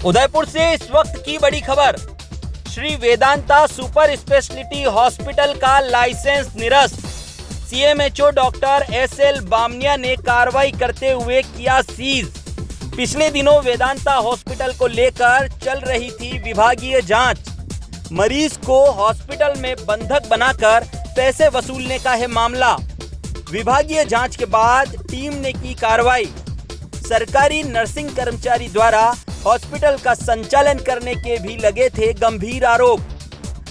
उदयपुर से इस वक्त की बड़ी खबर। Shri Vedanta super speciality hospital का लाइसेंस निरस्त। सीएमएचओ डॉक्टर एसएल बामनिया ने कार्रवाई करते हुए किया सीज। पिछले दिनों वेदांता हॉस्पिटल को लेकर चल रही थी विभागीय जांच। मरीज को हॉस्पिटल में बंधक बनाकर पैसे वसूलने का है मामला। विभागीय जांच के बाद टीम ने की कार्रवाई। सरकारी नर्सिंग कर्मचारी द्वारा हॉस्पिटल का संचालन करने के भी लगे थे गंभीर आरोप।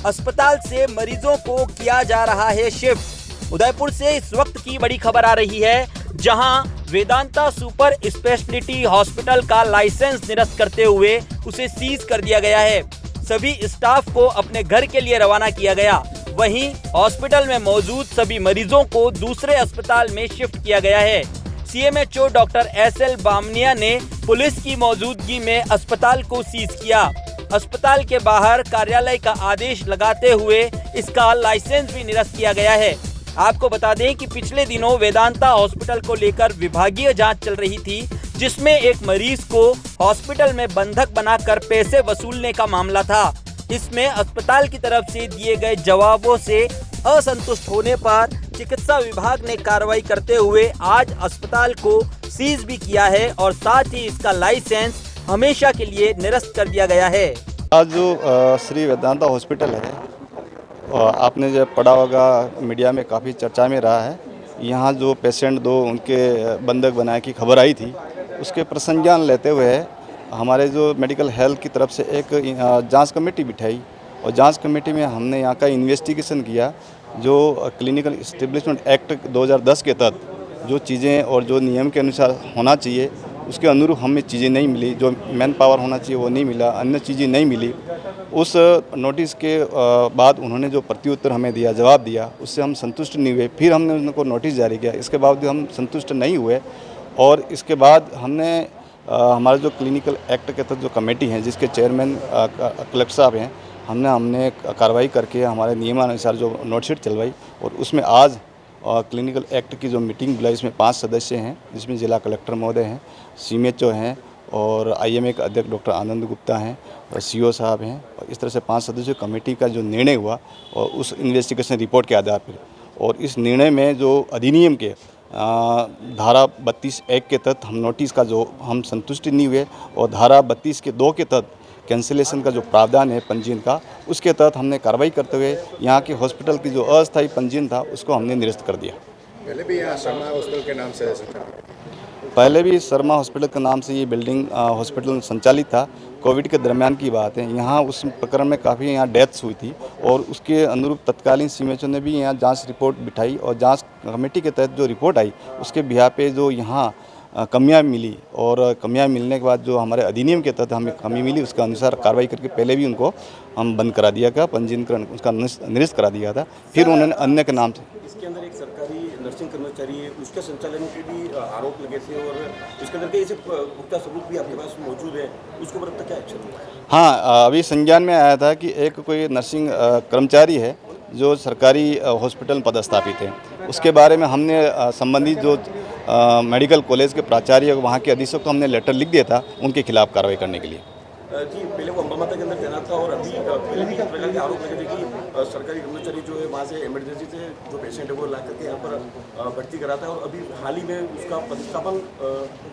अस्पताल से मरीजों को किया जा रहा है शिफ्ट। उदयपुर से इस वक्त की बड़ी खबर आ रही है, जहां वेदांता सुपर स्पेशलिटी हॉस्पिटल का लाइसेंस निरस्त करते हुए उसे सीज कर दिया गया है। सभी स्टाफ को अपने घर के लिए रवाना किया गया। वहीं हॉस्पिटल में मौजूद सभी मरीजों को दूसरे अस्पताल में शिफ्ट किया गया है। सीएमएचओ डॉक्टर एसएल बामनिया ने पुलिस की मौजूदगी में अस्पताल को सीज किया। अस्पताल के बाहर कार्यालय का आदेश लगाते हुए इसका लाइसेंस भी निरस्त किया गया है। आपको बता दें कि पिछले दिनों वेदांता हॉस्पिटल को लेकर विभागीय जांच चल रही थी, जिसमें एक मरीज को हॉस्पिटल में बंधक बनाकर पैसे वसूलने का मामला था। इसमें अस्पताल की तरफ से दिए गए जवाबों से असंतुष्ट होने पर चिकित्सा विभाग ने कार्रवाई करते हुए आज अस्पताल को सीज भी किया है और साथ ही इसका लाइसेंस हमेशा के लिए निरस्त कर दिया गया है। आज जो श्री वेदांता हॉस्पिटल है, आपने जब पढ़ा होगा, मीडिया में काफ़ी चर्चा में रहा है। यहाँ जो पेशेंट दो उनके बंधक बनाने की खबर आई थी, उसके प्रसंज्ञान लेते हुए हमारे जो मेडिकल हेल्थ की तरफ से एक जांच कमेटी बिठाई और जांच कमेटी में हमने यहाँ का इन्वेस्टिगेशन किया। जो क्लिनिकल इस्टेब्लिशमेंट एक्ट 2010 के तहत जो चीज़ें और जो नियम के अनुसार होना चाहिए उसके अनुरूप हमें चीज़ें नहीं मिली। जो मैन पावर होना चाहिए वो नहीं मिला, अन्य चीज़ें नहीं मिली। उस नोटिस के बाद उन्होंने जो प्रत्युत्तर हमें दिया, जवाब दिया, उससे हम संतुष्ट नहीं हुए। फिर हमने उनको नोटिस जारी किया, इसके बावजूद हम संतुष्ट नहीं हुए और इसके बाद हमने हमारा जो क्लिनिकल एक्ट के तहत जो कमेटी है, जिसके चेयरमैन कलेक्टर साहब हैं, हमने कार्रवाई करके हमारे नियमानुसार जो नोटशीट चलवाई और उसमें आज क्लिनिकल एक्ट की जो मीटिंग बुलाई। इसमें 5 सदस्य हैं, जिसमें जिला कलेक्टर महोदय हैं, सीएमएचओ हैं और आईएमए के अध्यक्ष डॉक्टर आनंद गुप्ता हैं और सीओ साहब हैं। और इस तरह से 5 सदस्यों कमेटी का जो निर्णय हुआ और उस इन्वेस्टिगेशन रिपोर्ट के आधार पर और इस निर्णय में जो अधिनियम के धारा 32(1) के तहत हम नोटिस का जो हम संतुष्टि नहीं हुए और धारा 32 के 2 के तहत कैंसिलेशन का जो प्रावधान है पंजीयन का, उसके तहत हमने कार्रवाई करते हुए यहाँ के हॉस्पिटल की जो अस्थायी पंजीयन था उसको हमने निरस्त कर दिया। पहले भी यहाँ शर्मा हॉस्पिटल के नाम से शर्मा हॉस्पिटल के नाम से ये बिल्डिंग हॉस्पिटल संचालित था। कोविड के दरमियान की बात है। यहाँ उस प्रकरण में काफ़ी यहाँ डेथ्स हुई थी और उसके अनुरूप तत्कालीन सीएमएचओ ने भी यहाँ जांच रिपोर्ट बिठाई और जांच कमेटी के तहत जो रिपोर्ट आई उसके बिहार पे जो यहाँ कमियां मिली और कमियां मिलने के बाद जो हमारे अधिनियम के तहत हमें कमी मिली उसके अनुसार कार्रवाई करके पहले भी उनको हम बंद करा दिया गया, पंजीकरण उसका निरस्त करा दिया था। फिर उन्होंने अन्य के नाम से इसके अंदर एक सरकारी नर्सिंग कर्मचारी है, उसके संचालन के भी आरोप लगे थे और इसके अंदर कई पुख्ता सबूत भी आपके पास मौजूद है, उसको पर तक क्या एक्शन हुआ? हाँ, अभी संज्ञान में आया था कि एक कोई नर्सिंग कर्मचारी है जो सरकारी हॉस्पिटल में पदस्थापित है। उसके बारे में हमने संबंधित जो मेडिकल कॉलेज के प्राचार्य वहाँ के अधीक्षक को हमने लेटर लिख दिया था उनके खिलाफ कार्रवाई करने के लिए। जी, पहले वो अम्बामाता के अंदर तैनात था और अभी पहले भी इस प्रकार के आरोप लगे थे कि सरकारी कर्मचारी जो है वहाँ से इमरजेंसी से जो पेशेंट है वो ला करके यहाँ पर भर्ती कराता है और अभी हाल ही में उसका प्रतिस्थापन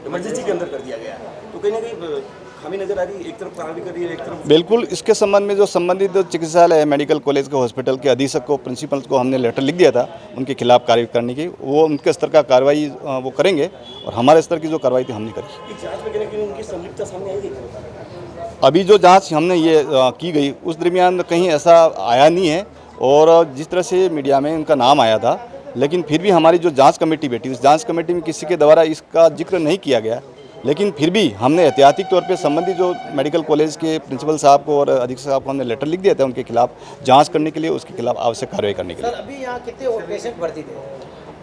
इमरजेंसी के अंदर कर दिया गया है। तो कहीं ना कहीं खामी नजर आ रही है, एक तरफ कार्रवाई कर रही है, एक तरफ बिल्कुल। इसके संबंध में जो संबंधित चिकित्सालय है, मेडिकल कॉलेज के हॉस्पिटल के अधीक्षक को, प्रिंसिपल को हमने लेटर लिख दिया था उनके खिलाफ कार्रवाई करने की। वो उनके स्तर का कार्रवाई वो करेंगे और हमारे स्तर की जो कार्रवाई थी हमने करी। जाँच में कहीं उनकी संलिप्तता सामने आई है? अभी जो जांच हमने ये की गई उस दरमियान कहीं ऐसा आया नहीं है और जिस तरह से मीडिया में उनका नाम आया था, लेकिन फिर भी हमारी जो जांच कमेटी बैठी उस जांच कमेटी में किसी के द्वारा इसका जिक्र नहीं किया गया। लेकिन फिर भी हमने एहतियाती तौर पे संबंधित जो मेडिकल कॉलेज के प्रिंसिपल साहब को और अधीक्षक साहब को हमने लेटर लिख दिया था उनके खिलाफ जांच करने के लिए, उसके खिलाफ आवश्यक कार्रवाई करने के लिए। सर, अभी यहाँ कितने पेशेंट भर्ती थे?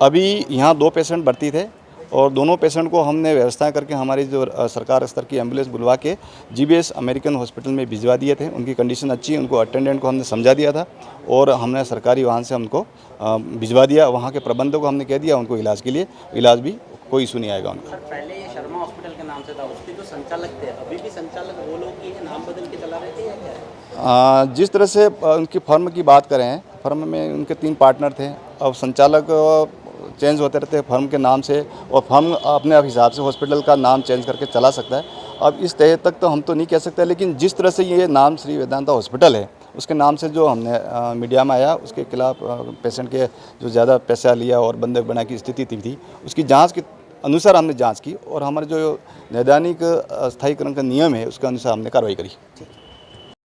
अभी यहाँ 2 पेशेंट भर्ती थे और दोनों पेशेंट को हमने व्यवस्था करके हमारी जो सरकार स्तर की एम्बुलेंस बुलवा के जीबीएस अमेरिकन हॉस्पिटल में भिजवा दिए थे। उनकी कंडीशन अच्छी है, उनको अटेंडेंट को हमने समझा दिया था और हमने सरकारी वाहन से उनको भिजवा दिया। वहाँ के प्रबंधक को हमने कह दिया उनको इलाज के लिए, इलाज भी कोई इशू नहीं आएगा उनका। पहले ये शर्मा हॉस्पिटल के नाम नाम से था, उसके जो संचालक थे अभी भी संचालक वो लोग ही हैं, नाम बदल के चला रहे थे या क्या है? जिस तरह से उनकी फर्म की बात करें, फर्म में उनके 3 पार्टनर थे। अब संचालक चेंज होते रहते हैं फर्म के नाम से, और फर्म अपने आप हिसाब से हॉस्पिटल का नाम चेंज करके चला सकता है। अब इस तय तक तो हम तो नहीं कह सकते, लेकिन जिस तरह से ये नाम श्री वेदांता हॉस्पिटल है, उसके नाम से जो हमने मीडिया में आया, उसके खिलाफ पेशेंट के जो ज़्यादा पैसा लिया और बंधक बना की स्थिति थी, उसकी जाँच के अनुसार हमने जाँच की, और हमारे जो नैदानिक स्थायीकरण का नियम है उसके अनुसार हमने कार्रवाई करी।